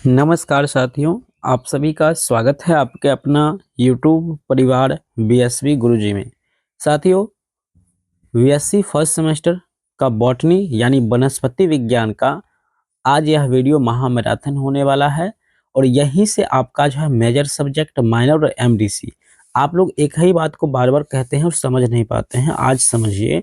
नमस्कार साथियों, आप सभी का स्वागत है आपके अपना यूट्यूब परिवार बीएसवी गुरुजी में। साथियों, बीएससी फर्स्ट सेमेस्टर का बॉटनी यानी वनस्पति विज्ञान का आज यह वीडियो महामैराथन होने वाला है और यहीं से आपका जो है मेजर सब्जेक्ट माइनर और एमडीसी। आप लोग एक ही बात को बार बार कहते हैं और समझ नहीं पाते हैं। आज समझिए,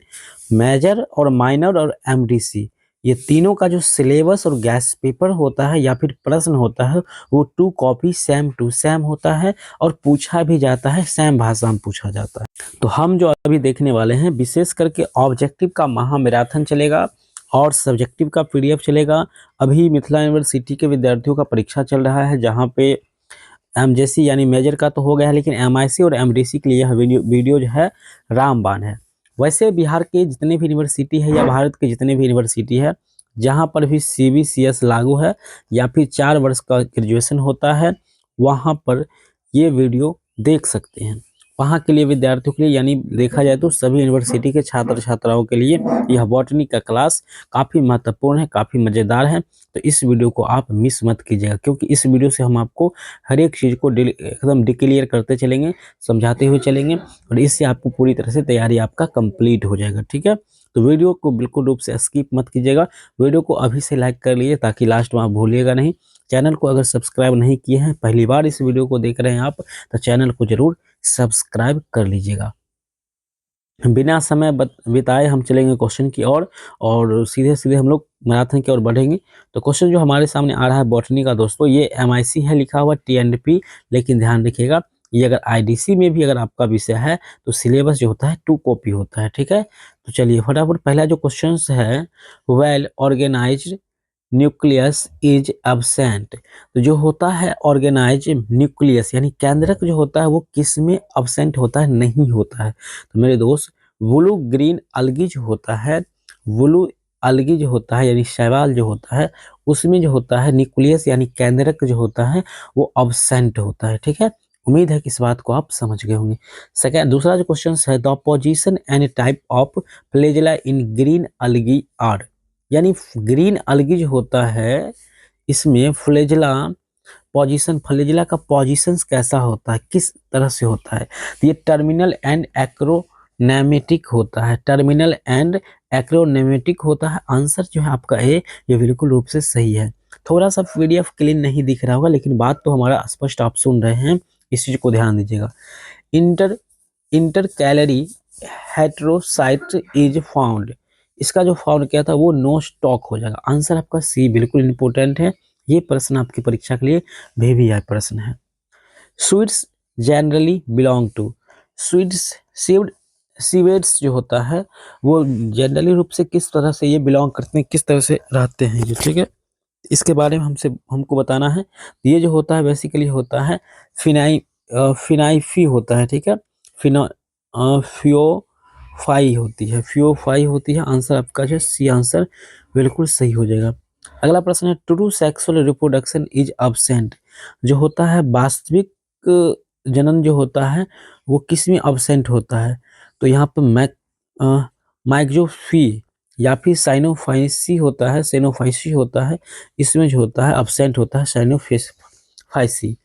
मेजर और माइनर और एमडीसी ये तीनों का जो सिलेबस और गैस पेपर होता है या फिर प्रश्न होता है वो to copy same to same होता है और पूछा भी जाता है, सेम भाषा में पूछा जाता है। तो हम जो अभी देखने वाले हैं विशेष करके ऑब्जेक्टिव का महामैराथन चलेगा और सब्जेक्टिव का पीडीएफ चलेगा। अभी मिथिला यूनिवर्सिटी के विद्यार्थियों का परीक्षा चल रहा है जहां पे एमजेसी यानी मेजर का तो हो गया है, लेकिन एमआईसी और एमडीसी के लिए यह वीडियो जो है रामबाण है। वैसे बिहार के जितने भी यूनिवर्सिटी है या भारत के जितने भी यूनिवर्सिटी है जहां पर भी सीबीसीएस लागू है या फिर 4 वर्ष का ग्रेजुएशन होता है वहां पर ये वीडियो देख सकते हैं। वहाँ के लिए विद्यार्थियों के लिए यानी देखा जाए तो सभी यूनिवर्सिटी के छात्र छात्राओं के लिए यह बॉटनी का क्लास काफ़ी महत्वपूर्ण है, काफ़ी मज़ेदार है। तो इस वीडियो को आप मिस मत कीजिएगा क्योंकि इस वीडियो से हम आपको हर एक चीज़ को एकदम डिक्लियर करते चलेंगे, समझाते हुए चलेंगे और इससे आपको पूरी तरह से तैयारी आपका कंप्लीट हो जाएगा। ठीक है, तो वीडियो को बिल्कुल रूप से स्किप मत कीजिएगा। वीडियो को अभी से लाइक कर लीजिए ताकि लास्ट में आप भूलिएगा नहीं। चैनल को अगर सब्सक्राइब नहीं किए हैं, पहली बार इस वीडियो को देख रहे हैं आप, तो चैनल को जरूर सब्सक्राइब कर लीजिएगा। बिना समय बिताए हम चलेंगे क्वेश्चन की ओर और सीधे सीधे हम लोग मैराथन की ओर बढ़ेंगे। तो क्वेश्चन जो हमारे सामने आ रहा है बॉटनी का दोस्तों, ये एमआईसी है लिखा हुआ टीएनपी, लेकिन ध्यान रखिएगा ये अगर आईडीसी में भी अगर आपका विषय है तो सिलेबस जो होता है 2 कॉपी होता है। ठीक है, तो चलिए फटाफट पहला जो क्वेश्चन है, well organized nucleus is absent. तो जो होता है ऑर्गेनाइज न्यूक्लियस यानी केंद्रक जो होता है वो किस में एब्सेंट होता है, नहीं होता है। तो मेरे दोस्त, ब्लू ग्रीन अलगी जो होता है, ब्लू अलगी जो होता है यानी शैवाल जो होता है उसमें जो होता है न्यूक्लियस यानी केंद्रक जो होता है वो एब्सेंट होता है। ठीक है, उम्मीद है कि इस बात को आप समझ गए होंगे। सेकंड, दूसरा जो क्वेश्चन है, the position and type of flagella in green algae are. यानी ग्रीन अलगी जो होता है इसमें फ्लैजेला पोजीशन, फ्लैजेला का पोजीशन कैसा होता है, किस तरह से होता है। तो ये टर्मिनल एंड एक्रोनेमेटिक होता है, टर्मिनल एंड एक्रोनेमेटिक होता है। आंसर जो है आपका ए, ये बिल्कुल रूप से सही है। थोड़ा सा पीडीएफ क्लीन नहीं दिख रहा होगा लेकिन बात तो हमारा स्पष्ट आप सुन रहे हैं, इस चीज को ध्यान दीजिएगा। Inter intercalary heterocyst is found, इसका जो फाउंड किया था वो नो स्टॉक हो जाएगा। आंसर आपका सी बिल्कुल इंपॉर्टेंट है। ये प्रश्न आपकी परीक्षा के लिए भी प्रश्न है। Sweets generally belong to, sweets seaweed seaweeds जो होता है वो जनरली रूप से किस तरह से ये बिलोंग करते हैं, किस तरह से रहते हैं ये। ठीक है, इसके बारे में हमको बताना है। ये जो होता है बेसिकली होता है फिनाइफी होता है। ठीक है, फिनो फ्योफाई होती है, फ्योफाई होती है। आंसर आपका जो सी आंसर बिल्कुल सही हो जाएगा। अगला प्रश्न है, true sexual reproduction is absent. जो होता है वास्तविक जनन जो होता है वो किस में अब्सेंट होता है। तो यहाँ पर माइक्रोफी या फिर साइनोफाइसी होता है, सेनोफाइसी होता है, इसमें जो होता है अब्सेंट होता है साइनोफाइसी।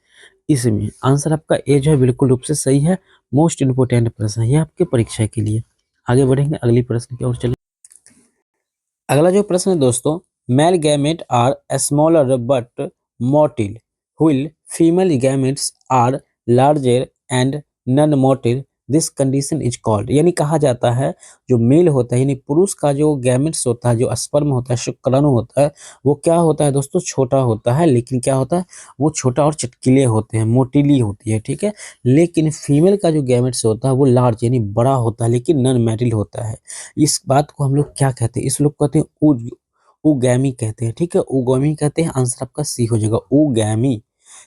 इसमें आंसर आपका ए जो है बिल्कुल रूप से सही है। मोस्ट इंपोर्टेंट प्रश्न है ये आपके परीक्षा के लिए। आगे बढ़ेंगे अगली प्रश्न की ओर चले। अगला जो प्रश्न है दोस्तों, male gamete are smaller but motile while female gametes are larger and non motile, this condition is called. यानी कहा जाता है जो मेल होता है यानी पुरुष का जो गैमेट्स होता है, जो स्पर्म होता है, शुक्राणु होता है, वो क्या होता है दोस्तों, छोटा होता है। लेकिन क्या होता है, वो छोटा और चटकीले होते हैं, मोटीली होती है। ठीक है, लेकिन फीमेल का जो गैमेट्स होता है वो लार्ज यानी बड़ा होता है लेकिन नॉन मैरिल होता है। इस बात को हम लोग क्या कहते हैं, इस लोग कहते हैं उगैमी कहते हैं। ठीक है, उगैमी कहते हैं। आंसर आपका सी हो जाएगा, उगैमी।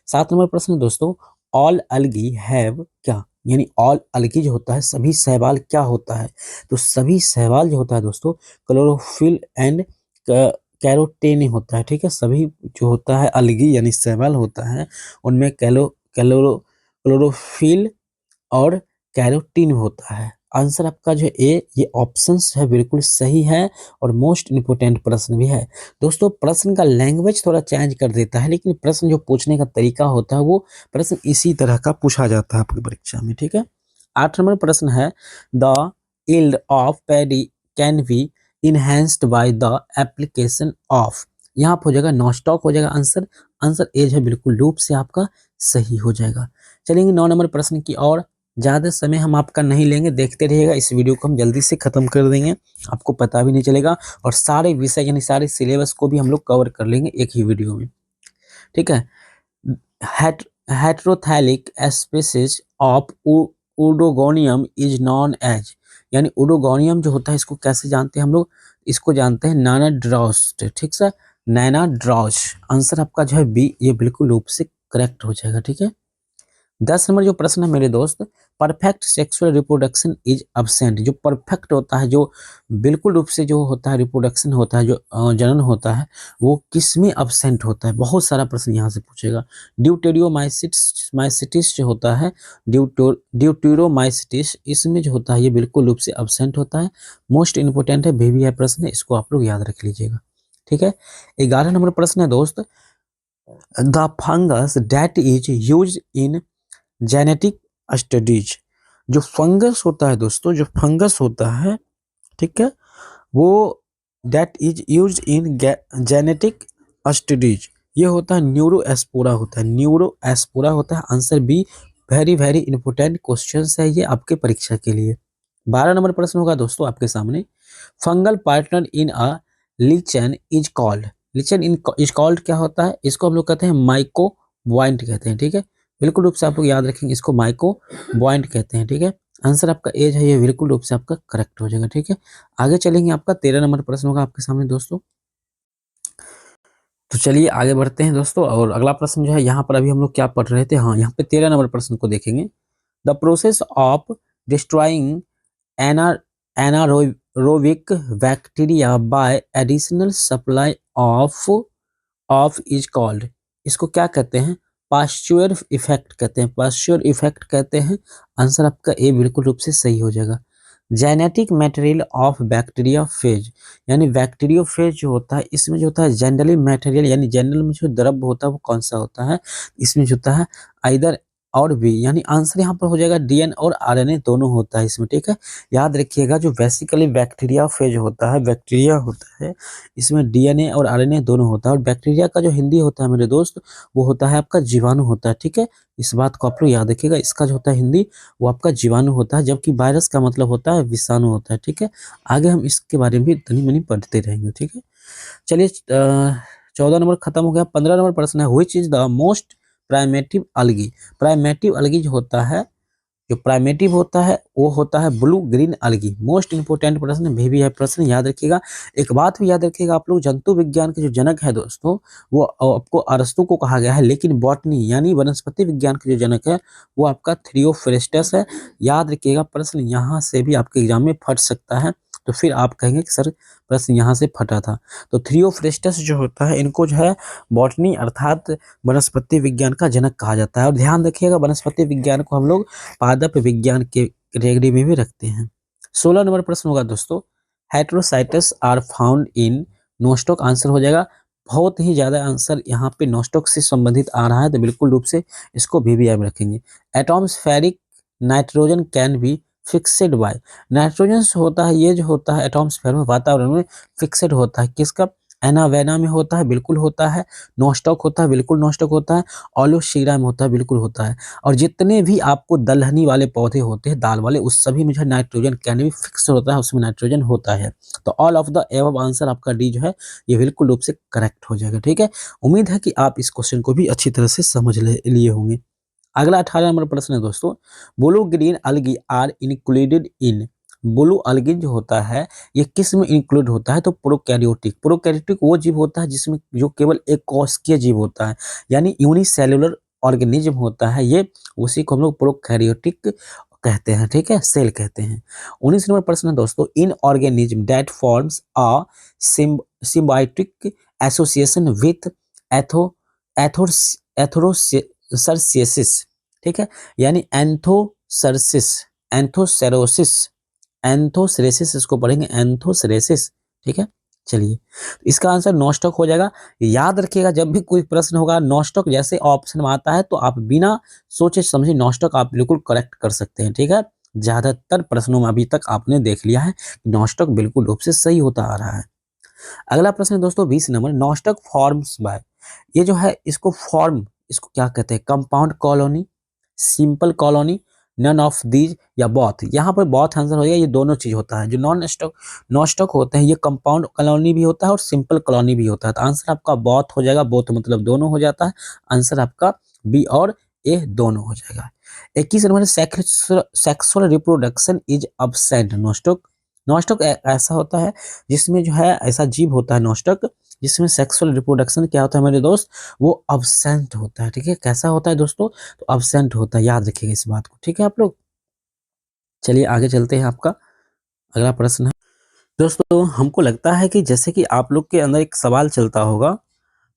7 नंबर प्रश्न है दोस्तों, ऑल अलगी हैव क्या। यानी ऑल अलगी जो होता है सभी शैवाल क्या होता है। तो सभी शैवाल जो होता है दोस्तों क्लोरोफिल एंड कैरोटेनी होता है। ठीक है, सभी जो होता है अलगी यानी शैवाल होता है उनमें क्लोरोफिल और कैरोटीन होता है। आंसर आपका जो ए, ये ऑप्शंस है बिल्कुल सही है और मोस्ट इंपोर्टेंट प्रश्न भी है। दोस्तों प्रश्न का लैंग्वेज थोड़ा चेंज कर देता है, लेकिन प्रश्न जो पूछने का तरीका होता है वो प्रश्न इसी तरह का पूछा जाता है आपकी परीक्षा में, ठीक है। 8 नंबर प्रश्न है, the yield of paddy can be enhanced by the application of. यहाँ पर हो जाएगा नॉस्टॉक हो जाएगा आंसर। आंसर एज है बिल्कुल लूप से आपका सही हो जाएगा। चलेंगे 9 नंबर प्रश्न की और। ज़्यादा समय हम आपका नहीं लेंगे, देखते रहिएगा, इस वीडियो को हम जल्दी से ख़त्म कर देंगे, आपको पता भी नहीं चलेगा और सारे विषय यानी सारे सिलेबस को भी हम लोग कवर कर लेंगे एक ही वीडियो में, ठीक है। Heterothallic species of oedogonium is known as, यानी उडोगोनियम जो होता है इसको कैसे जानते हैं हम लोग, इसको जानते हैं नानाड्रॉस्ट, ठीक सर, नानाड्रॉस्ट। आंसर आपका जो है बी, ये बिल्कुल रूप से करेक्ट हो जाएगा, ठीक है। 10 नंबर जो प्रश्न है मेरे दोस्त, perfect sexual reproduction is absent. जो परफेक्ट होता है, जो बिल्कुल रूप से जो होता है रिप्रोडक्शन होता है, जो जनन होता है, वो किस में अब्सेंट होता है। बहुत सारा प्रश्न यहाँ से पूछेगा। ड्यूटेरियोमाइसिटिस जो होता है, ड्यूटेरोमाइसिटिस, इसमें जो होता है ये बिल्कुल रूप से अब्सेंट होता है। मोस्ट इंपोर्टेंट है, भी है प्रश्न, इसको आप लोग याद रख लीजिएगा, ठीक है। 11 नंबर प्रश्न है दोस्त, the fungus that is use in genetic studies. जो फंगस होता है दोस्तों, जो फंगस होता है, ठीक है, वो that is used in genetic studies, ये होता है न्यूरोएस्पोरा होता है, न्यूरोएस्पोरा होता है। Answer B, very very important question है ये आपके परीक्षा के लिए। 12 नंबर प्रश्न होगा दोस्तों आपके सामने, fungal partner in a lichen is called. Lichen in is called क्या होता है, इसको हम लोग कहते हैं माइको बॉइंट कहते हैं, ठीक है। बिल्कुल रूप से आप लोग याद रखेंगे, इसको माइको बॉइंट कहते हैं, ठीक है। आंसर आपका एज है, ये बिल्कुल रूप से आपका करेक्ट हो जाएगा, ठीक है। आगे चलेंगे, आपका 13 नंबर प्रश्न होगा आपके सामने दोस्तों। तो चलिए आगे बढ़ते हैं दोस्तों, और अगला प्रश्न जो है यहाँ पर अभी हम लोग क्या पढ़ रहे थे, हाँ यहाँ पे 13 नंबर प्रश्न को देखेंगे। The process of destroying an anaerobic bacteria by additional supply of is called. इसको क्या कहते हैं, पास्चुअर इफेक्ट कहते हैं, पास्चुअर इफेक्ट कहते हैं। आंसर आपका ए बिल्कुल रूप से सही हो जाएगा। Genetic material of bacteria phase, यानी बैक्टीरियो फेज जो होता है, इसमें जो होता है जनरली मटेरियल, यानी जनरल में जो द्रव्य होता है वो कौन सा होता है, इसमें जो होता है आइदर और बी, यानी आंसर यहाँ पर हो जाएगा डीएन और आरएनए दोनों होता है इसमें, ठीक है। याद रखिएगा, जो बेसिकली बैक्टीरिया फेज होता है, बैक्टीरिया होता है, इसमें डीएनए और आरएनए दोनों होता है। और बैक्टीरिया का जो हिंदी होता है मेरे दोस्त, वो होता है आपका जीवाणु होता है, ठीक है। इस बात को आप लोग याद रखिएगा, इसका जो होता है हिंदी वो आपका जीवाणु होता है, जबकि वायरस का मतलब होता है विषाणु होता है, ठीक है। आगे हम इसके बारे में भी तनी मनी पढ़ते रहेंगे, ठीक है। चलिए 14 नंबर खत्म हो गया। 15 नंबर प्रश्न है, which is the most primitive algae. Primitive algae जो होता है, जो प्राइमेटिव होता है वो होता है ब्लू ग्रीन अलगी। मोस्ट इंपोर्टेंट प्रश्न भी है प्रश्न, याद रखिएगा। एक बात भी याद रखिएगा आप लोग, जंतु विज्ञान के जो जनक है दोस्तों, वो आपको अरस्तु को कहा गया है, लेकिन बॉटनी यानी वनस्पति विज्ञान के जो जनक है वो आपका थियोफ्रेस्टस है। याद रखिएगा, प्रश्न यहाँ से भी आपके एग्जाम में फट सकता है, तो फिर आप कहेंगे कि सर प्रश्न यहाँ से फटा था। तो थियोफ्रेस्टस जो होता है, इनको जो है बॉटनी अर्थात वनस्पति विज्ञान का जनक कहा जाता है। और ध्यान रखिएगा, वनस्पति विज्ञान को हम लोग पादप विज्ञान के कैटेगरी में भी रखते हैं। 16 नंबर प्रश्न होगा दोस्तों, heterocysts are found in Nostoc. Answer हो जाएगा, बहुत ही ज्यादा आंसर यहाँ पे नोस्टॉक से संबंधित आ रहा है, तो बिल्कुल रूप से इसको भी आप रखेंगे। Atmospheric nitrogen can be fixed by. Nitrogen होता है, ये जो होता है एटॉम्स्फेयर में, वातावरण में फिक्सेड होता है, किसका, एनावेना में होता है, बिल्कुल होता है। नोस्टॉक होता है, बिल्कुल नोस्टॉक होता है। ओलियोशीरा में होता है, बिल्कुल होता है। और जितने भी आपको दलहनी वाले पौधे होते हैं, दाल वाले, उस सभी में जो है नाइट्रोजन कैन भी फिक्स होता है, उसमें नाइट्रोजन होता है। तो all of the above answer आपका डी जो है ये बिल्कुल रूप से करेक्ट हो जाएगा, ठीक है। उम्मीद है कि आप इस क्वेश्चन को भी अच्छी तरह से समझ लिए होंगे। अगला 18 नंबर प्रश्न है दोस्तों, blue green algae are included in. Blue algae जो होता है ये किस में इंक्लूड होता है, तो प्रोकैरियोटिक। प्रोकैरियोटिक वो जीव होता है जिसमें जो केवल एक कोशिकीय जीव होता है, यानी यूनिसेलुलर ऑर्गेनिज्म होता है ये, उसी को हम लोग प्रोकैरियोटिक कहते हैं, ठीक है, सेल कहते हैं। 19 नंबर प्रश्न है दोस्तों, in organism that forms a symbiotic association with एथो एथोसरसियसिस, ठीक है, यानी एंथोसरसिस, एंथोसेरोसिस, एंथोसरेसिस इसको पढ़ेंगे, एंथोसरेसिस। ठीक है, चलिए इसका आंसर नॉस्टॉक हो जाएगा। याद रखिएगा जब भी कोई प्रश्न होगा नॉस्टॉक जैसे ऑप्शन में आता है तो आप बिना सोचे समझे नॉस्टॉक आप बिल्कुल करेक्ट कर सकते हैं। ठीक है, ज्यादातर प्रश्नों में अभी तक आपने देख लिया है नॉस्टॉक बिल्कुल रूप से सही होता आ रहा है। अगला प्रश्न है दोस्तों 20 नंबर, नॉस्टॉक फॉर्म्स बाय, ये जो है इसको फॉर्म इसको क्या कहते हैं, compound colony, simple colony, none of these या बॉथ। यहाँ पर बॉथ आंसर हो गया, ये दोनों चीज होता है। जो नॉन स्टॉक होते हैं ये कंपाउंड कॉलोनी भी होता है और सिंपल कॉलोनी भी होता है। तो आंसर आपका बॉथ हो जाएगा, बोथ मतलब दोनों हो जाता है। आंसर आपका बी और ए दोनों हो जाएगा। 21 number, sexual reproduction is absent nostoc. Nostoc ऐसा होता है जिसमें जो है ऐसा जीव होता है नॉस्टॉक जिसमें सेक्सुअल रिप्रोडक्शन क्या होता है मेरे दोस्त, वो अब्सेंट होता है। ठीक है, कैसा होता है दोस्तों, तो अब्सेंट होता है, याद रखिएगा इस बात को। ठीक है आप लोग, चलिए आगे चलते हैं। आपका अगला प्रश्न है दोस्तों, हमको लगता है कि जैसे कि आप लोग के अंदर एक सवाल चलता होगा,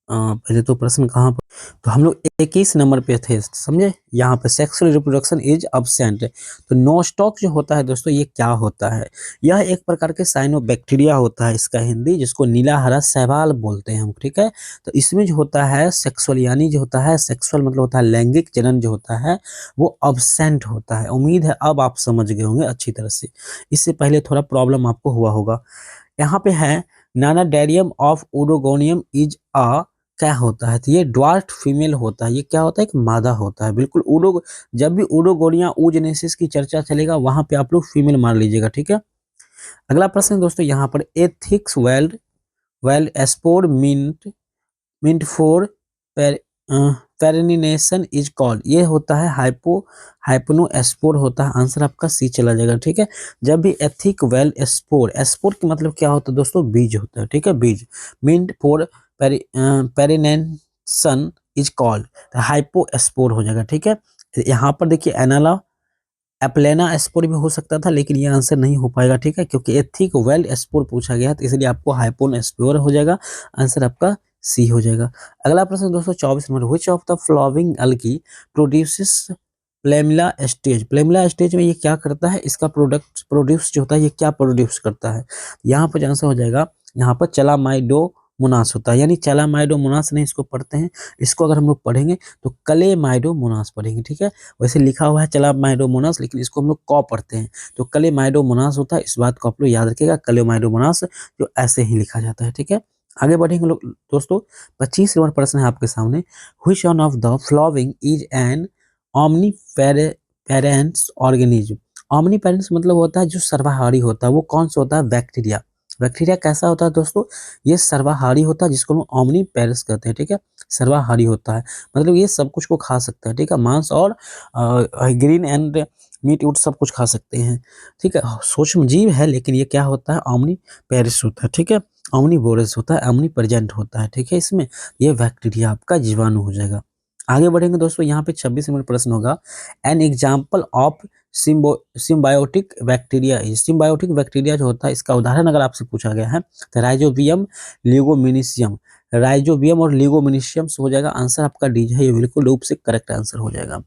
पहले तो प्रश्न कहाँ पर, तो हम लोग 21 नंबर पे थे समझे, यहाँ पे सेक्सुअल रिप्रोडक्शन इज अब्सेंट। तो नोस्टॉक जो होता है दोस्तों ये क्या होता है, यह एक प्रकार के साइनोबैक्टीरिया होता है इसका हिंदी, जिसको नीला हरा शैवाल बोलते हैं हम। ठीक है, तो इसमें जो होता है सेक्सुअल यानी जो होता है सेक्सुअल मतलब होता है लैंगिक जनन जो होता है वो अब्सेंट होता है। उम्मीद है अब आप समझ गए होंगे अच्छी तरह से, इससे पहले थोड़ा प्रॉब्लम आपको हुआ होगा। यहाँ पे है नानाडेरियम ऑफ उडोगोनियम इज अ, क्या होता है, तो ये ड्वार्फ फीमेल होता है। ये क्या होता है, एक मादा होता है बिल्कुल। उडो जब भी उडोगोनिया ऊजेनेसिस की चर्चा चलेगा वहां पे आप लोग फीमेल मान लीजिएगा। ठीक है, अगला प्रश्न दोस्तों यहाँ पर a thick walled walled spore meant meant for perennation is called, ये होता है हाइपोनो एस्पोर होता है। आंसर आपका सी चला जाएगा। ठीक है, जब भी एथिक वेल एस्पोर, एस्पोर का मतलब क्या होता है दोस्तों, बीज होता है। ठीक है, बीज, meant for perennation is called, hypo spore हो जाएगा। ठीक है, यहाँ पर देखिए एनाला एप्लेना एस्पोर भी हो सकता था लेकिन ये आंसर नहीं हो पाएगा। ठीक है, क्योंकि एथिक वेल एस्पोर पूछा गया तो इसलिए आपको हाइपोन एस्पोर हो जाएगा। आंसर आपका सी हो जाएगा। अगला प्रश्न दोस्तों 24 number, which of the flowering algae produces palmella stage. Palmella stage में ये क्या करता है, इसका प्रोडक्ट प्रोड्यूस जो होता है ये क्या प्रोड्यूस करता है, यहाँ पर आंसर हो जाएगा, यहाँ पर चलामाइडोमोनास होता है। यानी चलामाइडोमोनास नहीं इसको पढ़ते हैं, इसको अगर हम लोग पढ़ेंगे तो कलेमाइडोमोनास पढ़ेंगे। ठीक है, वैसे लिखा हुआ है चलामाइडोमोनास लेकिन इसको हम लोग क पढ़ते हैं तो कलेमाइडोमोनास होता है। इस बात को आप लोग याद रखिएगा, कलेमाइडोमोनास जो ऐसे ही लिखा जाता है। ठीक है, आगे बढ़ेंगे लोग दोस्तों। 25 नंबर प्रश्न है आपके सामने, which one of the following is an omni parents organism. Omni parents मतलब होता है जो सर्वाहारी होता है, वो कौन सा होता है, बैक्टीरिया। बैक्टीरिया कैसा होता है दोस्तों, ये सर्वाहारी होता है जिसको हम ओमनी पेरेंट्स कहते हैं। ठीक है, सर्वाहारी होता है मतलब ये सब कुछ को खा सकता है। ठीक है, मांस और ग्रीन एंड मीट उट सब कुछ खा सकते हैं। ठीक है, सूक्ष्म जीव है लेकिन ये क्या होता है, ओमनी पेरिस होता है। ठीक है, ओमनीवोरस होता है, ओमनी प्रेजेंट होता है। ठीक है, इसमें ये बैक्टीरिया आपका जीवाणु हो जाएगा। आगे बढ़ेंगे दोस्तों, यहाँ पे 26 नंबर प्रश्न होगा, an example of symbiotic bacteria. Symbiotic bacteria जो होता है इसका उदाहरण अगर आपसे पूछा गया है तो राइजोबियम लिगोमिनिशियम, राइजोबियम और लिगोमिनिशियम हो जाएगा। आंसर आपका डी है, ये बिल्कुल रूप से करेक्ट आंसर हो जाएगा।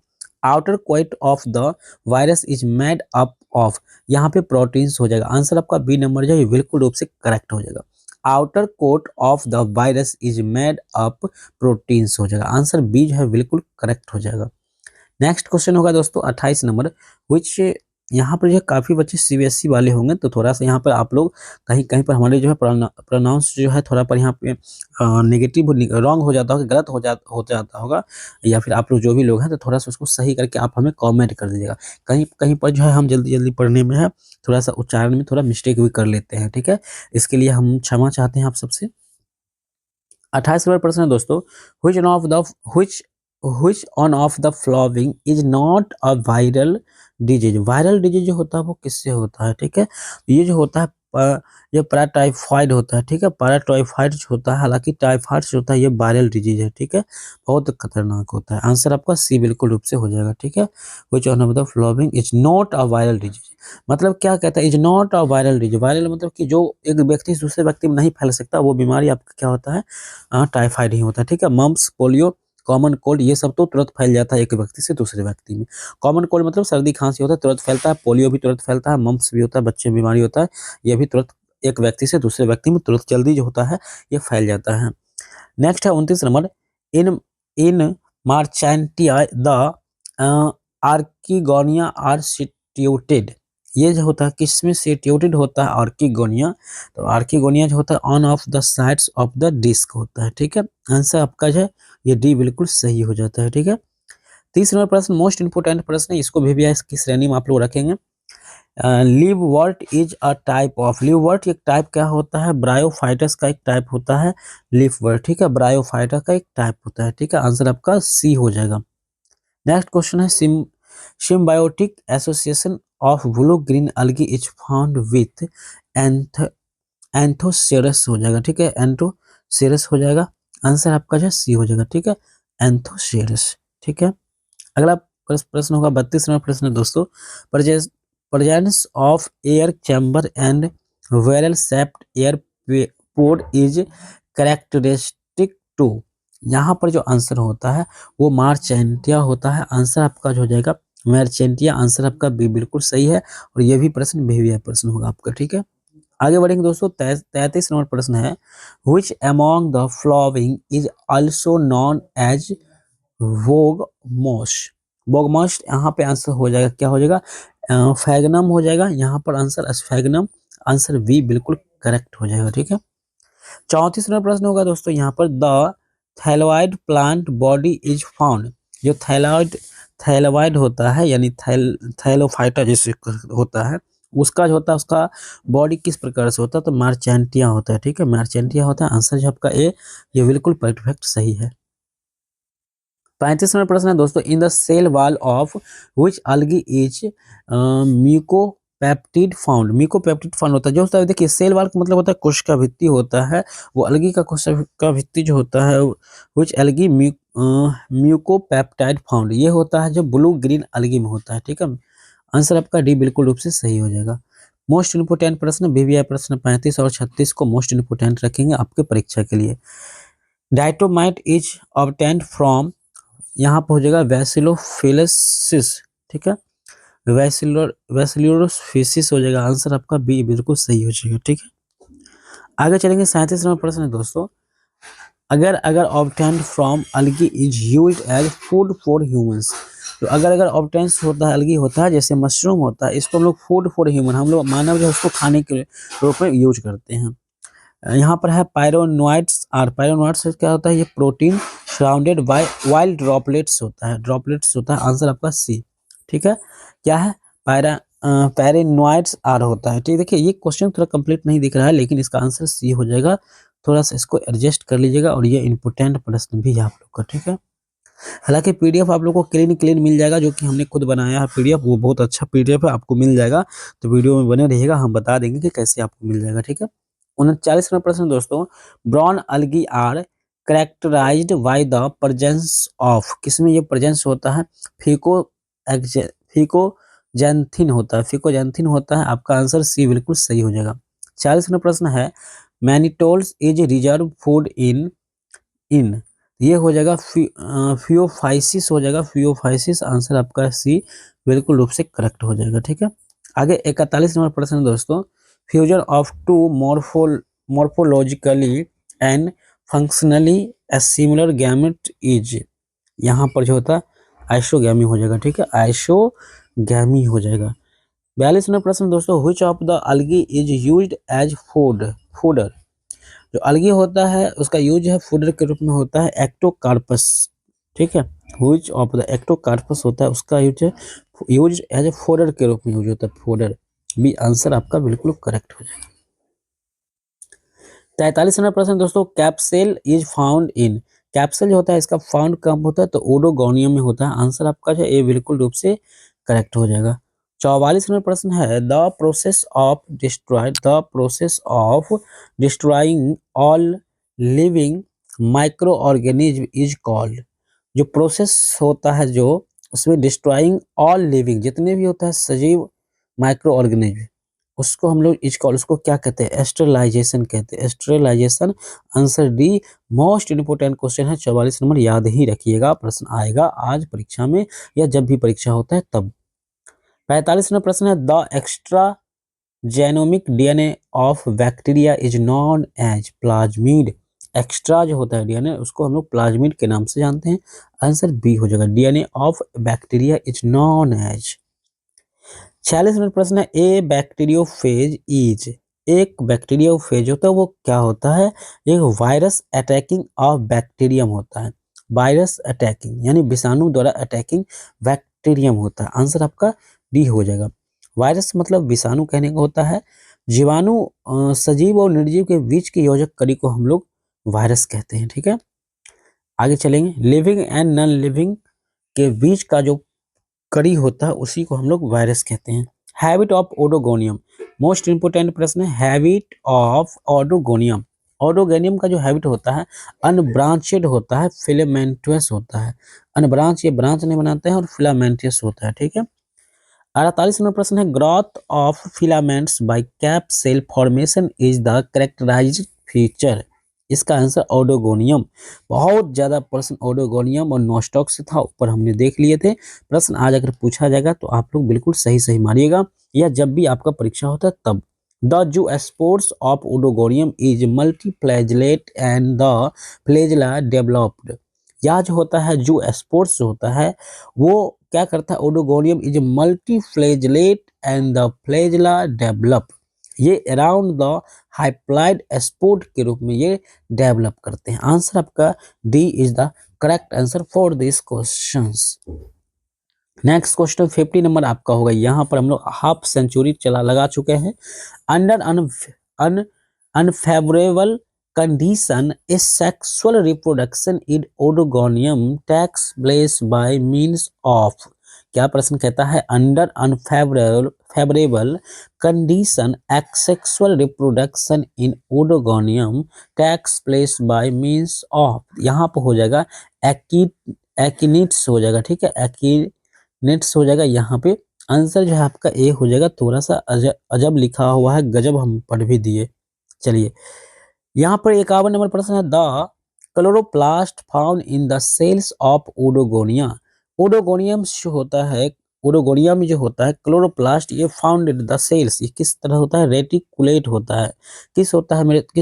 Outer quite of the virus is made up of, यहाँ पे प्रोटीन्स हो जाएगा। आंसर आपका बी नंबर जो है बिल्कुल रूप से करेक्ट हो जाएगा। Outer coat of the virus is made up proteins हो जाएगा। आंसर बी जो है बिल्कुल करेक्ट हो जाएगा। नेक्स्ट क्वेश्चन होगा दोस्तों 28 नंबर, विच, यहाँ पर जो है काफी बच्चे सीबीएसई वाले होंगे तो थोड़ा सा यहाँ पर आप लोग कहीं कहीं पर हमारे जो है प्रोनाउंस जो है थोड़ा पर यहाँ पे नेगेटिव रॉन्ग हो जाता होगा, गलत हो जाता होगा, या फिर आप लोग जो भी लोग हैं तो थोड़ा सा उसको सही करके आप हमें कमेंट कर दीजिएगा। कहीं कहीं पर जो है हम जल्दी जल्दी पढ़ने में है थोड़ा सा उच्चारण में थोड़ा मिस्टेक भी कर लेते हैं। ठीक है, इसके लिए हम क्षमा चाहते हैं आप सबसे। 28 नंबर प्रश्न है दोस्तों, which one of the which which one of the following is not a viral disease। Viral disease जो होता है वो किससे होता है, ठीक है, ये जो होता है ये पैराटाइफाइड होता है। ठीक है, पैराटाइफाइड जो होता है, हालांकि टाइफाइड जो होता है ये वायरल डिजीज है। ठीक है, बहुत खतरनाक होता है। आंसर आपका सी बिल्कुल रूप से हो जाएगा। ठीक है, which one of the following is not a viral disease, मतलब क्या कहता है, is not a viral disease. Viral मतलब कि जो एक व्यक्ति से दूसरे व्यक्ति में नहीं फैल सकता वो बीमारी आपका क्या होता है, टाइफाइड ही होता है। ठीक है, मम्प्स, पोलियो, कॉमन कोल्ड, ये सब तो तुरंत फैल जाता है एक व्यक्ति से दूसरे व्यक्ति में। कॉमन कोल्ड मतलब सर्दी खांसी होता है, तुरंत फैलता है। पोलियो भी तुरंत फैलता है, मम्प्स भी होता है, बच्चे में बीमारी होता है, ये भी तुरंत एक व्यक्ति से दूसरे व्यक्ति में तुरंत जल्दी जो होता है ये फैल जाता है। नेक्स्ट है 29 number, in in Marchantia the archegonia are situated. ये जो होता है किसमें सिट्यूटेड होता है, आर्किगोनिया। तो आर्किगोनिया जो होता है on of the sides of the disc होता है, ठीक है। आंसर आपका जो है ये डी बिल्कुल सही हो जाता है, ठीक है। 30 नंबर प्रश्न मोस्ट इंपोर्टेंट प्रश्न है, इसको भी इसकी श्रेणी में आप लोग रखेंगे। लिववर्ट इज अ टाइप ऑफ, लिववर्ट एक टाइप क्या होता है, ब्रायोफाइटस का एक टाइप होता है लिववर्ट, ठीक है, ब्रायोफाइटा का एक टाइप होता है, ठीक है। आंसर आपका सी हो जाएगा। नेक्स्ट क्वेश्चन है symbiotic association of blue green अलगी is found with Anthoceros हो जाएगा, ठीक है, एंथोसेरस हो जाएगा। आंसर आपका जो सी हो जाएगा, ठीक है, एंथोसेरस, ठीक है। अगला प्रश्न होगा 32 नंबर प्रश्न है दोस्तों, presence of air chamber and barrel shaped air pore is characteristic to. यहाँ पर जो आंसर होता है वो मार्चेंटिया होता है। आंसर आपका जो हो जाएगा मार्चेंटिया, आंसर आपका बी बिल्कुल सही है, और ये भी प्रश्न भी प्रश्न होगा आपका, ठीक है। आगे बढ़ेंगे दोस्तों, 33 नंबर प्रश्न है, which among the following is also known as oogamous. Oogamous यहाँ पे आंसर हो जाएगा, क्या हो जाएगा, फैगनम हो जाएगा, यहाँ पर आंसर स्फैगनम, आंसर बी बिल्कुल करेक्ट हो जाएगा, ठीक है। 34 नंबर प्रश्न होगा दोस्तों, यहाँ पर the thalloid plant body is found. जो थैलोइड होता है यानी थैलोफाइटा जैसे होता है, उसका जो होता है उसका बॉडी किस प्रकार से होता है, तो मार्चेंटिया होता है, ठीक है, मार्चेंटिया होता है। आंसर जो आपका ए ये बिल्कुल परफेक्ट सही है। 35 नंबर प्रश्न है दोस्तों, in the cell wall of which algae is mucopeptide found. Mucopeptide found होता है, जो होता है देखिए सेल वॉल का मतलब होता है कोशिका भित्ति होता है, वो अलगी का कोशिका भित्ति जो होता है व्हिच अलगी म्यूकोपेप्टाइड फाउंड, ये होता है जो ब्लू ग्रीन अलगी में होता है, ठीक है। आंसर आपका डी बिल्कुल रूप से सही हो जाएगा। मोस्ट इंपोर्टेंट प्रश्न बीवीआई प्रश्न 35 और 36 को मोस्ट इंपोर्टेंट रखेंगे आपके परीक्षा के लिए। डाइटोमाइट इज ऑब्टेन्ड फ्रॉम, यहाँ पर हो जाएगा वैसिलोफिलिसिस, ठीक है, वैसिलोफिसिस हो जाएगा। आंसर आपका बी बिल्कुल सही हो जाएगा, ठीक है। आगे चलेंगे 37 नंबर प्रश्न है दोस्तों, agar agar obtained from algae is used as food for humans. तो अगर ऑब्टेंस होता है अलगी होता है जैसे मशरूम होता है, इसको हम लोग फूड फॉर ह्यूमन, हम लोग मानव जो है उसको खाने के रूप में यूज करते हैं। यहाँ पर है पायरोनोइड्स, और पायरोनोइड्स क्या होता है, ये protein surrounded by wild droplets होता है, ड्रॉपलेट्स होता है। आंसर आपका सी, ठीक है। क्या है, पैरेनोइड्स आर होता है, ठीक है। देखिए ये क्वेश्चन थोड़ा कंप्लीट नहीं दिख रहा है, लेकिन इसका आंसर सी हो जाएगा, थोड़ा सा इसको एडजस्ट कर लीजिएगा, और ये इंपोर्टेंट प्रश्न भी है आप लोग का, ठीक है। हालांकि पीडीएफ आप लोग को क्लीन मिल जाएगा, जो कि हमने खुद बनाया है पीडीएफ, वो बहुत अच्छा पीडीएफ है, आपको मिल जाएगा, तो वीडियो में बने रहिएगा, हम बता देंगे कि कैसे आपको मिल जाएगा, ठीक है। 39 नंबर प्रश्न दोस्तों, brown algae are characterized by the presence of, किसमें ये प्रेजेंस होता है, फिकोजेंथिन होता है, फिकोजेंथिन होता है। आपका आंसर सी बिल्कुल सही हो जाएगा। 40 नंबर प्रश्न है, मैनिटोल्स इज रिजर्व फूड इन इन, ये हो जाएगा फियोफाइसिस हो जाएगा, फियोफाइसिस। आंसर आपका सी बिल्कुल रूप से करेक्ट हो जाएगा, ठीक है। आगे 41 नंबर प्रश्न दोस्तों, fusion of two morphologically and functionally similar gamete is, यहाँ पर जो होता है आइसोगैमी हो जाएगा, ठीक है, आइसोगैमी हो जाएगा। 42 नंबर प्रश्न दोस्तों, which of the algae is used as fodder. जो अलगी होता है उसका यूज है फूडर के रूप में होता है एक्टोकार्पस, ठीक है। व्हिच ऑफ द एक्टोकार्पस होता है उसका यूज एज ए फूडर के रूप में यूज होता है, फूडर। बी आंसर आपका बिल्कुल करेक्ट हो जाएगा। 43 नंबर प्रश्न दोस्तों, कैप्सेल इज फाउंड इन, कैप्सेल जो होता है इसका फाउंड कब होता है, तो ओडोगोनियम में होता है। आंसर आपका जो ए बिल्कुल रूप से करेक्ट हो जाएगा। 44 नंबर प्रश्न है, the process of destroying all living micro organism is called. जो प्रोसेस होता है जो उसमें डिस्ट्रॉइंग ऑल लिविंग जितने भी होता है सजीव माइक्रो ऑर्गेनिज्म, उसको हम लोग इज कॉल्ड, उसको क्या कहते हैं, एस्टरलाइजेशन कहते हैं, sterilization. Answer D most important question है, 44 नंबर, याद ही रखिएगा, प्रश्न आएगा आज परीक्षा में या जब भी परीक्षा होता है तब। 45 नंबर प्रश्न है, the extra genomic DNA of bacteria is known as plasmid. Extra जो होता है डीएनए उसको हम लोग प्लाज्मिड के नाम से जानते हैं। आंसर बी हो जाएगा, DNA of bacteria is known as. 46 number प्रश्न है, ए बैक्टीरियोफेज इज, एक बैक्टीरियोफेज होता है वो क्या होता है, एक वायरस अटैकिंग ऑफ बैक्टीरियम होता है। वायरस अटैकिंग यानी विषाणु द्वारा अटैकिंग बैक्टीरियम होता है। आंसर आपका डी हो जाएगा। वायरस मतलब विषाणु कहने का होता है। जीवाणु सजीव और निर्जीव के बीच की योजक कड़ी को हम लोग वायरस कहते हैं। ठीक है, आगे चलेंगे। लिविंग एंड नॉन लिविंग के बीच का जो कड़ी होता है उसी को हम लोग वायरस कहते हैं। Habit of Oedogonium, most important प्रश्न है, हैबिट ऑफ ओडोगोनियम। ओडोगोनियम का जो हैबिट होता है अनब्रांचेड होता है, फिलामेंटस होता है। अनब्रांच, ये ब्रांच नहीं बनाते हैं, और फिलामेंटस होता है। ठीक है, 48 नंबर प्रश्न है, growth of filaments by cap cell formation is the characterized feature. इसका आंसर ओडोगोनियम। बहुत ज्यादा प्रश्न ओडोगोनियम और नोस्टॉक से था, ऊपर हमने देख लिए थे। प्रश्न आज अगर पूछा जाएगा तो आप लोग बिल्कुल सही सही मारिएगा, या जब भी आपका परीक्षा होता है तब। The zoospores of Oedogonium is multiflagellate and the flagella developed. या जो होता है जू स्पोर्स जो होता है वो क्या करता है, Oedogonium is multiflagellate and the flagella develop. ये अराउंड द हाइप्लाइड स्पोर्ट के रूप में ये डेवलप करते हैं। आंसर आपका D is the correct answer for this questions. Next question 50 number आपका होगा। यहाँ पर हम लोग हाफ सेंचुरी लगा चुके हैं। Under unfavourable condition a sexual reproduction in oedogonium takes place by means of। क्या प्रश्न कहता है, under unfavourable condition sexual reproduction in oedogonium takes place by means of. यहाँ पर हो जाएगा एक्निट्स हो जाएगा। ठीक है, एक्निट्स हो जाएगा। यहाँ पे आंसर जो है आपका ए हो जाएगा। थोड़ा सा अजब लिखा हुआ है, गजब हम पढ़ भी दिए। चलिए, यहाँ पर 51 नंबर प्रश्न है, the chloroplast found in the cells of Oedogonia. Oedogonium जो होता है, ओडोगोनियम जो होता है क्लोरोप्लास्ट, ये फाउंड इन द सेल्स, ये किस तरह होता है, रेटिकुलेट होता है। किस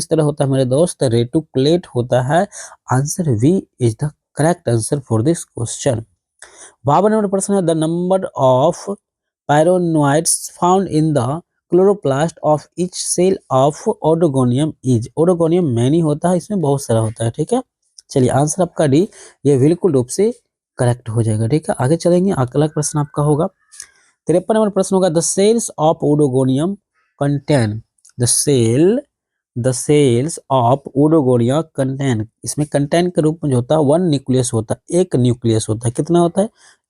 तरह होता है मेरे दोस्त, रेटिकुलेट होता है। Answer B is the correct answer for this question. 52 number प्रश्न है, the number of pyrenoids found in the chloroplast of each cell of Oedogonium is. Oedogonium many होता है, इसमें बहुत सारा होता है। ठीक है, चलिए आंसर आपका डी, ये बिल्कुल रूप से करेक्ट हो जाएगा। ठीक है, आगे चलेंगे। अगला प्रश्न आपका होगा 53 नंबर प्रश्न होगा, the cells of Oedogonium contain the cells of Oedogonia contain. इसमें कंटेन के रूप में जो होता है वन न्यूक्लियस होता है, एक न्यूक्लियस होता है। कितना होता है,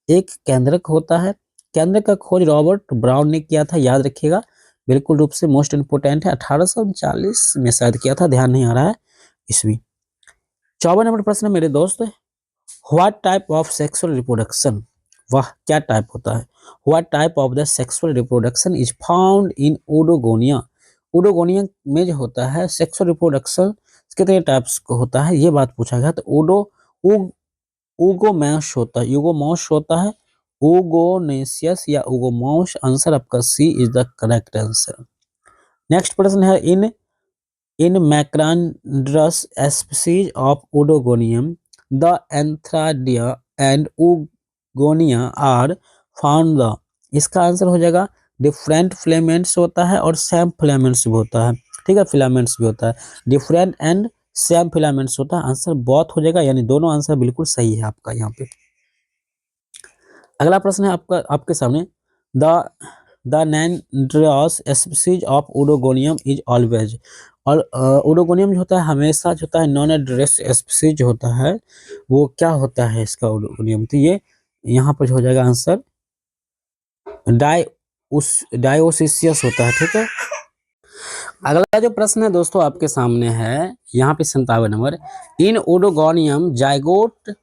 एक केंद्रक होता है। केंद्रक का खोज रॉबर्ट ब्राउन ने किया था, याद रखिएगा, बिल्कुल रूप से मोस्ट इंपोर्टेंट है। 1839 में शायद किया था, ध्यान नहीं आ रहा है ईस्वी। 54 नंबर प्रश्न मेरे दोस्त, what type of sexual reproduction, वह क्या टाइप होता है, what type of the sexual reproduction is found in Oedogonia. Oedogonia में जो होता है सेक्सुअल रिप्रोडक्शन कितने टाइप्स को होता है, ये बात पूछा गया। तो ओगोमैश होता है, यूगोमॉस होता है, ओगोनेशियस या ओगोमॉस। आंसर आपका C is the correct answer. Next प्रश्न है, in macandrous species of Oedogonium the antheridia and oogonia are found the. इसका आंसर हो जाएगा डिफरेंट फिलामेंट्स होता है और सेम फिलामेंट्स भी होता है। ठीक है, फिलामेंट्स भी होता है, डिफरेंट एंड सेम फिलामेंट्स होता है। आंसर बहुत हो जाएगा, यानी दोनों आंसर बिल्कुल सही है आपका यहाँ पे। अगला प्रश्न है आपका, आपके सामने, the nannandrous species of Oedogonium is always. और ओडोगोनियम जो होता है हमेशा जो होता है नॉन एड्रेस स्पीसीज जो होता है वो क्या होता है इसका ओडोगोनियम, तो ये यहाँ पर हो जाएगा आंसर डायोसिसियस होता है। ठीक है, अगला जो प्रश्न है दोस्तों आपके सामने है यहाँ पे 57 नंबर, इन ओडोगोनियम जाइगोट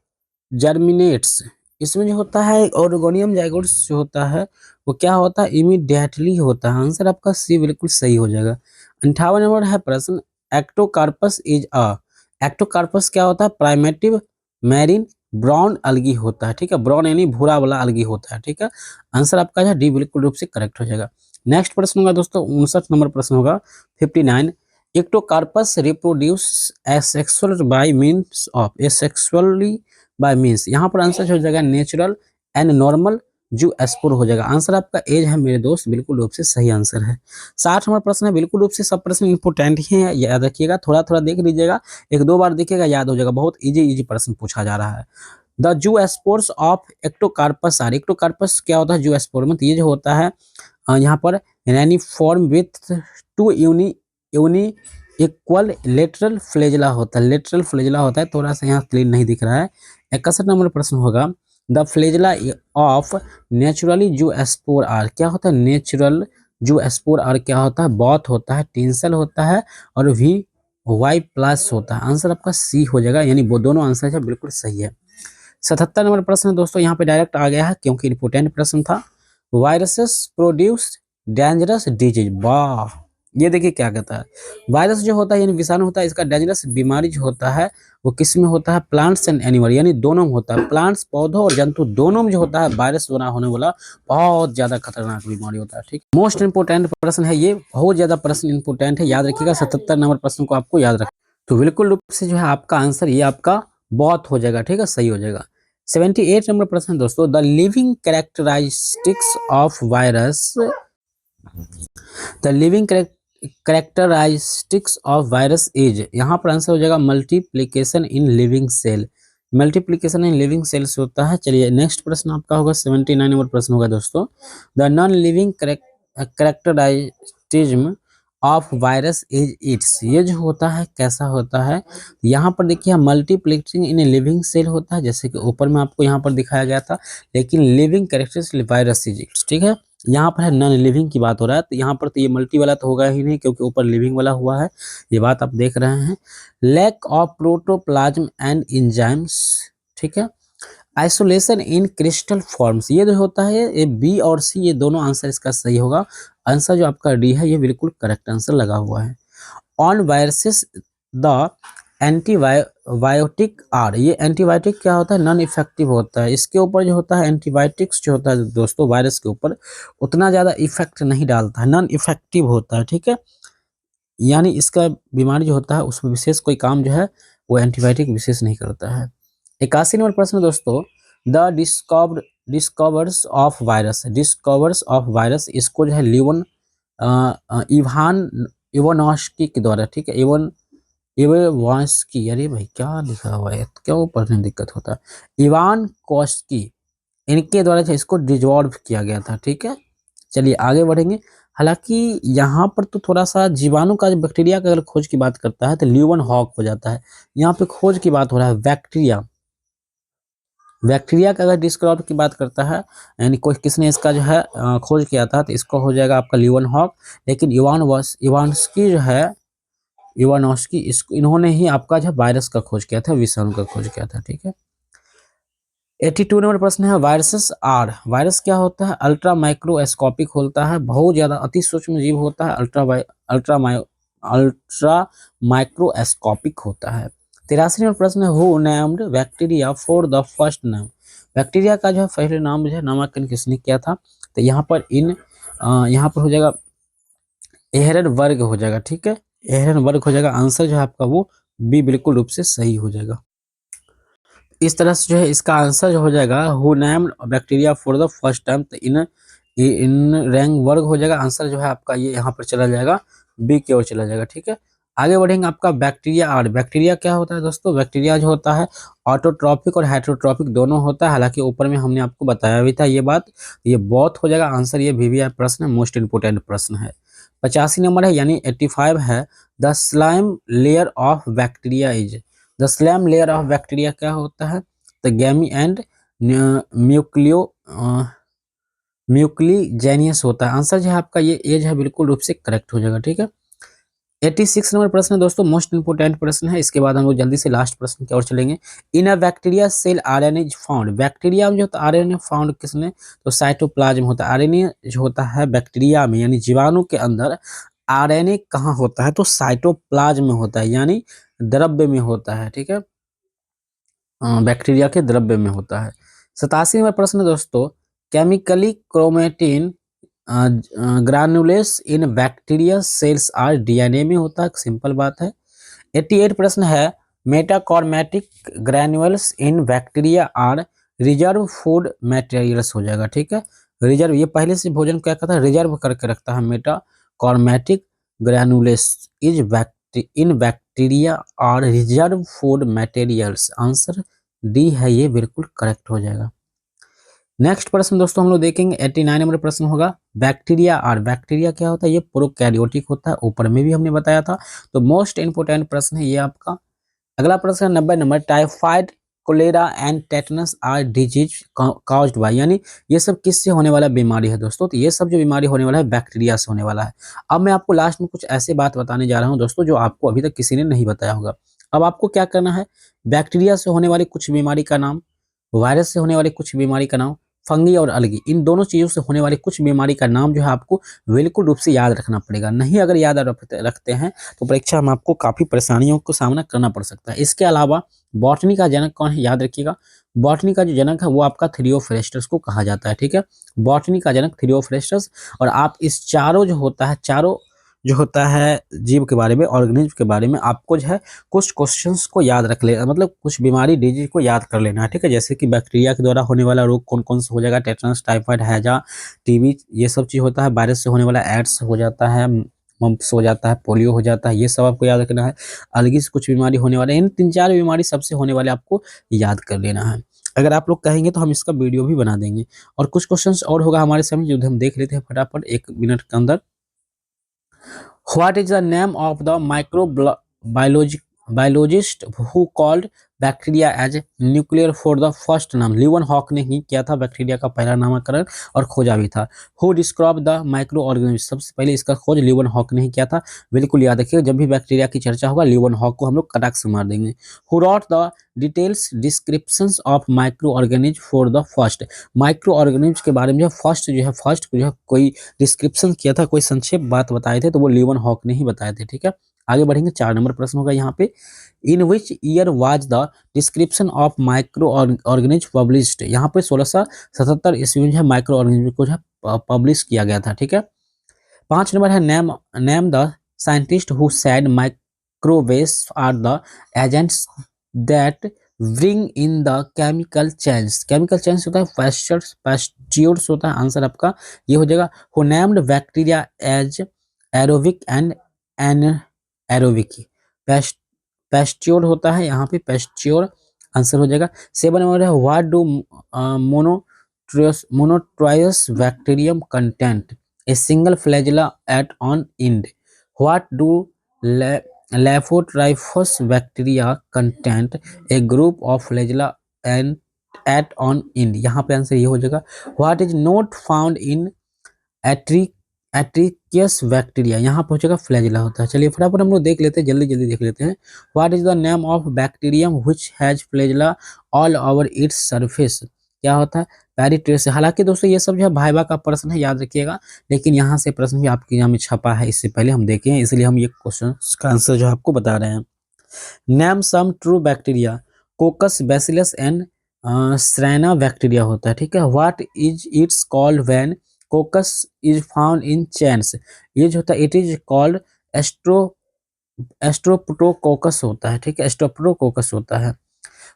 जर्मिनेट्स इसमें जो होता है ऑर्गोनियम जाइगोट्स जो होता है वो क्या होता है, इमीडिएटली होता है। आंसर आपका सी बिल्कुल सही हो जाएगा। 58 नंबर है प्रश्न, एक्टोकार्पस इज अ, एक्टोकार्पस क्या होता है, प्राइमेटिव मैरीन ब्राउन अलगी होता है, ठीक है, ब्राउन यानी भूरा वाला अलगी होता है, ठीक है। आंसर आपका जो है डी बिल्कुल रूप से करेक्ट हो जाएगा। नेक्स्ट प्रश्न होगा दोस्तों 59 नंबर प्रश्न होगा 59, Ectocarpus reproduce asexual bye means of, asexually bye means, यहाँ पर आंसर हो जाएगा नेचुरल एंड नॉर्मल जू एस्पोर हो जाएगा। आंसर आपका एज है मेरे दोस्त, बिल्कुल रूप से सही आंसर है। 60 नंबर प्रश्न है, बिल्कुल रूप से सब प्रश्न इंपोर्टेंट ही है, याद रखिएगा, थोड़ा थोड़ा देख लीजिएगा, एक दो बार देखिएगा याद हो जाएगा, बहुत इजी इजी प्रश्न पूछा जा रहा है। The zoospores of Ectocarpus are, Ectocarpus क्या होता है जू एस्पोर में, तो ये जो होता है यहाँ पर reniform with two unequal lateral flagella होता है, लेटरल फ्लेजला होता है, थोड़ा सा यहाँ क्लीन नहीं दिख रहा है। 61 नंबर प्रश्न होगा, द फ्लेजला ऑफ नेचुरली जू एस्पोर आर, क्या होता है नेचुरल जू एस्पोर आर, क्या होता है बॉथ होता है, टेंसल होता है और वी वाई प्लस होता है। आंसर आपका सी हो जाएगा, यानी वो दोनों आंसर है बिल्कुल सही है। 77 नंबर प्रश्न दोस्तों यहाँ पे डायरेक्ट आ गया है क्योंकि इंपोर्टेंट प्रश्न था। वायरसेस प्रोड्यूस डेंजरस डिजीज, वाह, ये देखिए क्या कहता है, वायरस जो होता है यानी विषाणु होता है, इसका डेंजरस बीमारी जो होता है वो किस में होता है, प्लांट्स एंड एनिमल, यानी दोनों में होता है, प्लांट्स पौधों और जंतु दोनों में जो होता है वायरस द्वारा होने वाला बहुत ज्यादा खतरनाक बीमारी होता है, ठीक। मोस्ट इंपोर्टेंट प्रश्न है ये, बहुत ज्यादा प्रश्न इंपोर्टेंट है, याद रखिएगा 77 नंबर प्रश्न को आपको याद रख, तो बिल्कुल रूप से जो है आपका आंसर ये आपका बहुत हो जाएगा, ठीक है, सही हो जाएगा। 78 नंबर प्रश्न है दोस्तों, the living characteristics of virus, the living characteristics of virus is, यहाँ पर आंसर हो जाएगा multiplication in living cell, multiplication in living cells होता है। चलिए नेक्स्ट प्रश्न आपका होगा 79 नंबर प्रश्न होगा दोस्तों, the non living characteristics of virus is its, ये जो होता है कैसा होता है, यहाँ पर देखिए मल्टीप्लेक्सिंग इन लिविंग सेल होता है, जैसे कि ऊपर में आपको यहाँ पर दिखाया गया था, लेकिन living characteristic virus is it's, ठीक है, यहाँ पर है नॉन लिविंग की बात हो रहा है, तो यहाँ पर तो ये मल्टी वाला तो होगा ही नहीं क्योंकि ऊपर लिविंग वाला हुआ है, ये बात आप देख रहे हैं। Lack of protoplasm and enzymes, ठीक है, आइसोलेशन इन क्रिस्टल फॉर्म्स, ये जो होता है ये बी और सी ये दोनों आंसर इसका सही होगा। आंसर जो आपका डी है ये बिल्कुल करेक्ट आंसर लगा हुआ है। On viruses the antibiotic are, ये एंटीबायोटिक क्या होता है, नॉन इफेक्टिव होता है, इसके ऊपर जो होता है एंटीबायोटिक्स जो होता है दोस्तों वायरस के ऊपर उतना ज़्यादा इफेक्ट नहीं डालता है, नॉन इफेक्टिव होता है, ठीक है, यानी इसका बीमारी जो होता है उसमें विशेष कोई काम जो है वो एंटीबायोटिक विशेष नहीं करता है। 81 नंबर प्रश्न दोस्तों, the discovers of virus, discovers of virus, इसको जो है लिवन इवान इवानोस्की के द्वारा, ठीक है, इवानोस्की, अरे भाई क्या लिखा हुआ है, क्या पढ़ने में दिक्कत होता है, इवान कोस्की, इनके द्वारा जो इसको डिजॉल्व किया गया था, ठीक है। चलिए आगे बढ़ेंगे, हालांकि यहाँ पर तो थोड़ा सा जीवाणु का, जो बैक्टीरिया का अगर खोज की बात करता है तो ल्यूवन हॉक हो जाता है, यहाँ पे खोज की बात हो रहा है बैक्टीरिया, बैक्टीरिया का अगर डिस्क्राइब की बात करता है यानी कोई किसने इसका जो है खोज किया था तो इसको हो जाएगा आपका ल्यूवन हॉक, लेकिन इवानस्की जो है, इवानोस्की, इसको इन्होंने ही आपका जो वायरस का खोज किया था, विषाणु का खोज किया था, ठीक है। 82 नंबर प्रश्न है, वायरसेस आर, वायरस क्या होता है, अल्ट्रा माइक्रोस्कोपिक होता है, बहुत ज्यादा अति सूक्ष्म जीव होता है, अल्ट्रा माइक्रोस्कोपिक होता है। 83 नंबर प्रश्न है, who named bacteria for the first name, bacteria का जो है पहले नाम जो है नामकरण किसने किया था, तो यहाँ पर यहाँ पर हो जाएगा एहरनबर्ग हो जाएगा, ठीक है, एहरनबर्ग हो जाएगा, आंसर जो है आपका वो बी बिल्कुल रूप से सही हो जाएगा। इस तरह से जो है इसका आंसर जो हो जाएगा who named bacteria for the first time, तो इन रैंक वर्ग हो जाएगा, आंसर जो है आपका ये यहाँ पर चला जाएगा बी की ओर चला जाएगा, ठीक है। आगे बढ़ेंगे, आपका बैक्टीरिया आर, बैक्टीरिया क्या होता है दोस्तों, बैक्टीरिया जो होता है ऑटोट्रॉपिक और हेटेरोट्रॉपिक दोनों होता है, हालांकि ऊपर में हमने आपको बताया भी था ये बात, ये बहुत हो जाएगा, आंसर ये भी प्रश्न है, मोस्ट इंपोर्टेंट प्रश्न है। 85 नंबर है यानी 85 है, the slime layer of bacteria is, the slam layer of bacteria क्या होता है, द गैमी एंड म्यूक्लीजेनियस होता है, आंसर जो है आपका ये एज है बिल्कुल रूप से करेक्ट हो जाएगा, ठीक है। 86 नंबर प्रश्न है दोस्तों, मोस्ट इंपोर्टेंट प्रश्न है। इसके बाद हम लोग जल्दी से लास्ट प्रश्न की ओर चलेंगे। In a bacteria cell RNA is found, bacteria में जो होता है आरएनए फाउंड किसने, तो साइटोप्लाज्म होता है। आरएनए जो होता है बैक्टीरिया में यानी जीवाणु के अंदर आरएनए कहाँ होता है, तो साइटोप्लाज्म में होता है, यानी द्रव्य में होता है। ठीक है, बैक्टीरिया के द्रव्य में होता है। 87 नंबर प्रश्न दोस्तों, chemically chromatin granules in bacteria cells are DNA में होता है, सिंपल बात है। 88 प्रश्न है, metachromatic granules in bacteria are reserve food materials हो जाएगा। ठीक है, रिजर्व, ये पहले से भोजन क्या कहता है, रिजर्व करके रखता है। Metachromatic granules is in bacteria are reserve food materials, answer D है, ये बिल्कुल करेक्ट हो जाएगा। नेक्स्ट प्रश्न दोस्तों हम लोग देखेंगे 89 नंबर प्रश्न होगा, बैक्टीरिया आर, बैक्टीरिया क्या होता है, ये प्रोकैरियोटिक होता है, ऊपर में भी हमने बताया था। तो मोस्ट इंपोर्टेंट प्रश्न है ये आपका। अगला प्रश्न है 90 number, typhoid cholera and tetanus are disease caused by, यानी ये सब किससे होने वाला बीमारी है दोस्तों, तो ये सब जो बीमारी होने वाला है बैक्टीरिया से होने वाला है। अब मैं आपको लास्ट में कुछ ऐसे बात बताने जा रहा हूँ दोस्तों जो आपको अभी तक किसी ने नहीं बताया होगा। अब आपको क्या करना है, बैक्टीरिया से होने वाली कुछ बीमारी का नाम, वायरस से होने वाली कुछ बीमारी का नाम, फंगी और अलगी, इन दोनों चीजों से होने वाली कुछ बीमारी का नाम जो है आपको बिल्कुल रूप से याद रखना पड़ेगा। नहीं अगर याद रखते हैं तो परीक्षा में आपको काफी परेशानियों को सामना करना पड़ सकता है। इसके अलावा बॉटनी का जनक कौन है, याद रखिएगा, बॉटनी का जो जनक है वो आपका थियोफ्रेस्टस को कहा जाता है। ठीक है, बॉटनी का जनक थियोफ्रेस्टस। और आप इस चारों जो होता है, चारों जो होता है जीव के बारे में, ऑर्गेनिज्म के बारे में आपको जो है कुछ क्वेश्चंस को याद रख लेना, मतलब कुछ बीमारी डिजीज को याद कर लेना है। ठीक है, जैसे कि बैक्टीरिया के द्वारा होने वाला रोग कौन कौन सा हो जाएगा, टेटनस, टाइफाइड, हैजा, टीबी, ये सब चीज होता है। वायरस से होने वाला एड्स हो जाता है, मम्प्स हो जाता है, पोलियो हो जाता है, ये सब आपको याद रखना है। अलगी से कुछ बीमारी होने वाले, इन 3-4 बीमारी सबसे होने वाले आपको याद कर लेना है। अगर आप लोग कहेंगे तो हम इसका वीडियो भी बना देंगे। और कुछ क्वेश्चंस और होगा हमारे सामने जो हम देख लेते हैं फटाफट 1 मिनट के अंदर। What is the name of the microbiologist who called bacteria as nuclear for the first नाम, लिवन हॉक ने ही किया था बैक्टीरिया का पहला नामकरण और खोजा भी था। Who describe the micro organism, सबसे पहले इसका खोज लिवन हॉक ने ही किया था, बिल्कुल याद रखिएगा। जब भी बैक्टीरिया की चर्चा होगा लिवन हॉक को हम लोग कटाक से मार देंगे। Who rot the details descriptions of micro organism for the first, micro organism के बारे में जो फर्स्ट जो है कोई डिस्क्रिप्शन किया था, कोई संक्षेप बात बताए थे, तो वो लिवन हॉक ने ही बताए थे। ठीक है, आगे बढ़ेंगे। 4 नंबर प्रश्न होगा यहाँ पे, in which year was the description of microorganism published, यहाँ पे 1677 ईस्वी में जो है माइक्रो ऑर्गेनिज्म को जो है पब्लिश किया गया था। ठीक है, 5 नंबर है, name the scientist who said microwaves are the agents that bring in the chemical change, chemical change होता है पेस्ट्यूर्स होता है, आंसर आपका ये हो जाएगा। Who named bacteria as aerobic and anaerobic, Pasteur होता है यहाँ पे, पेस्ट्योर आंसर हो जाएगा। 7 नंबर है, what do monotrichous bacterium content a single flagella at on end, what do lophotrichous bacteria content a group of flagella and at on end, यहाँ पे answer ये हो जाएगा। What is not found in atrichous bacteria, यहाँ पर हो जाएगा flagella होता है। चलिए फटाफट हम लोग देख लेते हैं, जल्दी जल्दी देख लेते हैं। What is the name of bacterium which has flagella all over its surface, क्या होता है, पेरिट्रेस। हालांकि दोस्तों ये सब जो है भाइबा का प्रश्न है, याद रखिएगा, लेकिन यहाँ से प्रश्न भी आपके यहाँ में छपा है, इससे पहले हम देखे हैं, इसलिए हम ये क्वेश्चन का आंसर जो है आपको बता रहे हैं। Name some true bacteria, coccus, bacillus and स्ट्रेना बैक्टीरिया होता है। ठीक है, what is its called when coccus is found in chains, ये जो होता है इट इज कॉल्ड एस्ट्रोप्टोकोकस होता है। ठीक है, एस्ट्रोप्टोकोकस होता है।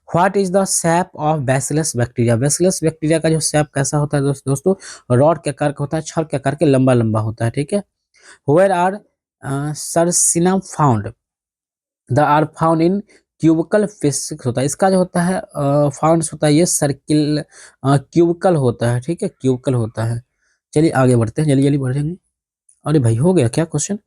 What is the shape of bacillus bacteria, bacillus bacteria का जो शेप कैसा होता है दोस्तों, रॉड के आकार का होता है, छड़ के आकार के, लंबा लंबा होता है। ठीक है, where are sarcina found, the are found in cubical physics होता है, इसका जो होता है फाउंड होता है ये सर्किल क्यूबिकल होता है। ठीक है, क्यूबिकल होता है। चलिए आगे बढ़ते हैं, जल्दी जल्दी बढ़ेंगे। अरे भाई हो गया क्या क्वेश्चन,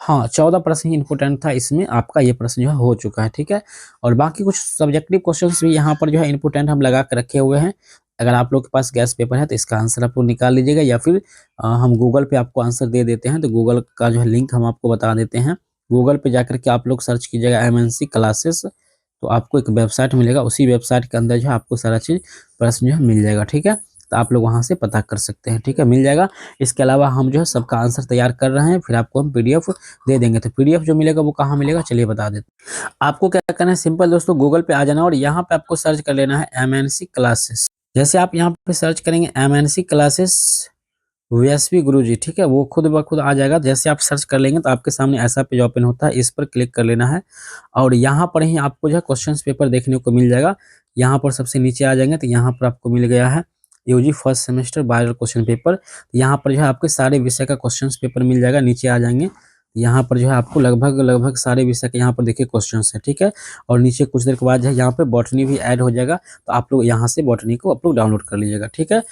हाँ 14 प्रश्न ही इंपोर्टेंट था, इसमें आपका ये प्रश्न जो है हो चुका है। ठीक है, और बाकी कुछ सब्जेक्टिव क्वेश्चंस भी यहाँ पर जो है इंपोर्टेंट हम लगा कर रखे हुए हैं। अगर आप लोग के पास गैस पेपर है तो इसका आंसर आप लोग निकाल लीजिएगा, या फिर हम गूगल पे आपको आंसर दे देते हैं, तो गूगल का जो है लिंक हम आपको बता देते हैं, गूगल पे जाकर के आप लोग सर्च कीजिएगा MNC क्लासेस, तो आपको एक वेबसाइट मिलेगा। उसी वेबसाइट के अंदर जो है आपको सारा चीज़ प्रश्न जो है मिल जाएगा, ठीक है। तो आप लोग वहाँ से पता कर सकते हैं, ठीक है, मिल जाएगा। इसके अलावा हम जो है सबका आंसर तैयार कर रहे हैं, फिर आपको हम PDF दे देंगे। तो PDF जो मिलेगा वो कहाँ मिलेगा, चलिए बता देते हैं। आपको क्या करना है, सिंपल दोस्तों, गूगल पे आ जाना और यहाँ पे आपको सर्च कर लेना है MNC क्लासेस। जैसे आप यहाँ पे सर्च करेंगे MNC क्लासेस VSV गुरुजी, ठीक है, वो खुद ब खुद आ जाएगा। जैसे आप सर्च कर लेंगे तो आपके सामने ऐसा पेज ओपन होता है, इस पर क्लिक कर लेना है और यहाँ पर ही आपको जो है क्वेश्चन पेपर देखने को मिल जाएगा। यहाँ पर सबसे नीचे आ जाएंगे तो यहाँ पर आपको मिल गया है UG first semester bio question paper. यहाँ पर जो है आपके सारे विषय का क्वेश्चन पेपर मिल जाएगा। नीचे आ जाएंगे, यहाँ पर जो है आपको लगभग सारे विषय के यहाँ पर देखिए क्वेश्चन है, ठीक है। और नीचे कुछ देर के बाद जो है यहाँ पे बॉटनी भी ऐड हो जाएगा, तो आप लोग यहाँ से बॉटनी को आप लोग डाउनलोड कर लीजिएगा, ठीक है।